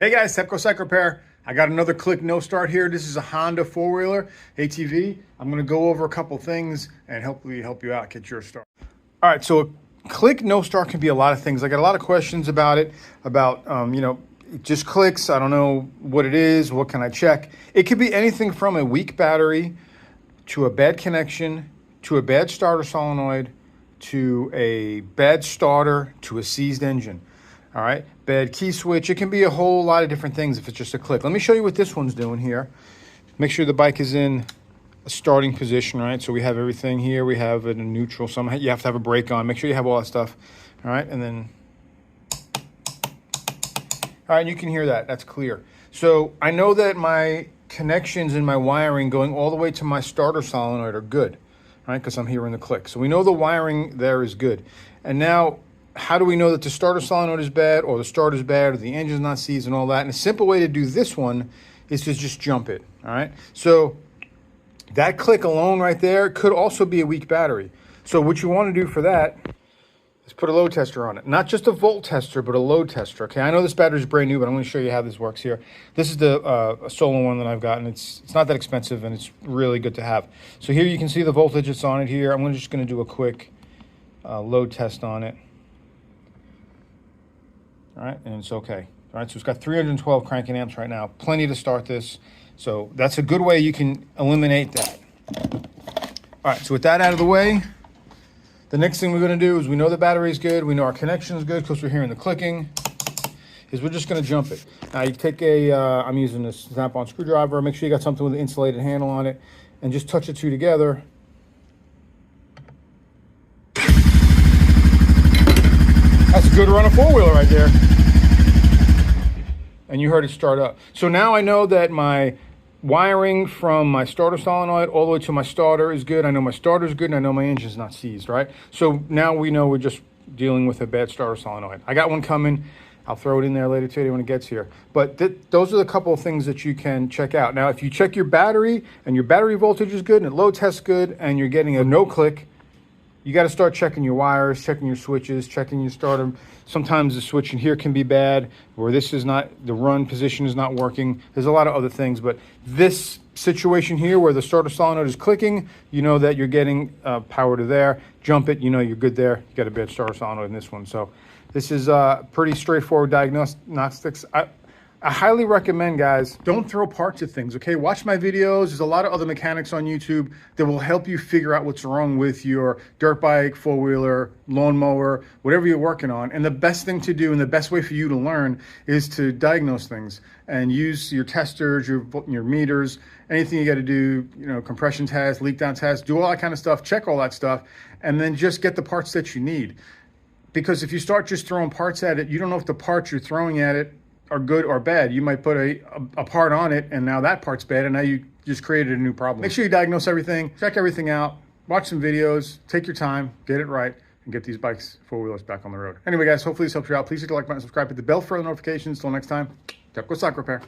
Hey guys, Tepcocyclerepair. I got another click no start here. This is a Honda four-wheeler ATV. I'm gonna go over a couple things and hopefully help you out, get your start. All right, so a click no start can be a lot of things. I got a lot of questions about it, about, it just clicks. I don't know what it is, what can I check? It could be anything from a weak battery to a bad connection, to a bad starter solenoid, to a bad starter, to a seized engine. All right, bad key switch. It can be a whole lot of different things if it's just a click. Let me show you what this one's doing here. Make sure the bike is in a starting position, right? So we have everything here. We have it in neutral. Somehow you have to have a brake on. Make sure you have all that stuff. All right, and then, all right, you can hear that. That's clear. So I know that my connections and my wiring going all the way to my starter solenoid are good, right? Because I'm hearing the click. So we know the wiring there is good. And now, how do we know that the starter solenoid is bad or the starter's bad or the engine's not seized and all that? And a simple way to do this one is to just jump it, all right? So that click alone right there could also be a weak battery. So what you want to do for that is put a load tester on it. Not just a volt tester, but a load tester, okay? I know this battery is brand new, but I'm going to show you how this works here. This is the solo one that I've gotten. It's not that expensive, and it's really good to have. So here you can see the voltage that's on it here. I'm just going to do a quick load test on it. All right, and it's okay. All right, so it's got 312 cranking amps right now. Plenty to start this. So that's a good way you can eliminate that. All right, so with that out of the way, the next thing we're gonna do is we know the battery is good, we know our connection is good because we're hearing the clicking, is we're just gonna jump it. Now you take a, I'm using this snap-on screwdriver, make sure you got something with an insulated handle on it, and just touch the two together. That's a good run of four-wheeler right there. And you heard it start up. So now I know that my wiring from my starter solenoid all the way to my starter is good. I know my starter is good, and I know my engine's not seized, right? So now we know we're just dealing with a bad starter solenoid. I got one coming. I'll throw it in there later today when it gets here. But those are the couple of things that you can check out. Now, if you check your battery and your battery voltage is good and it load tests good and you're getting a no click, you got to start checking your wires, checking your switches, checking your starter. Sometimes the switch in here can be bad, or this is not, the run position is not working. There's a lot of other things, but this situation here where the starter solenoid is clicking, you know that you're getting power to there. Jump it, you know you're good there. You got a bad starter solenoid in this one. So this is pretty straightforward diagnostics. I highly recommend, guys, don't throw parts at things, okay? Watch my videos. There's a lot of other mechanics on YouTube that will help you figure out what's wrong with your dirt bike, four-wheeler, lawnmower, whatever you're working on. And the best thing to do and the best way for you to learn is to diagnose things and use your testers, your meters, anything you got to do, compression tests, leak down tests, do all that kind of stuff, check all that stuff, and then just get the parts that you need. Because if you start just throwing parts at it, you don't know if the parts you're throwing at it are good or bad. You might put a part on it and now that part's bad and now you just created a new problem. Make sure you diagnose everything, check everything out, watch some videos, take your time, get it right, and get these bikes, four-wheelers back on the road. Anyway, guys, hopefully this helps you out. Please hit the like button, subscribe, hit the bell for the notifications. Until next time, Tepcocyclerepair.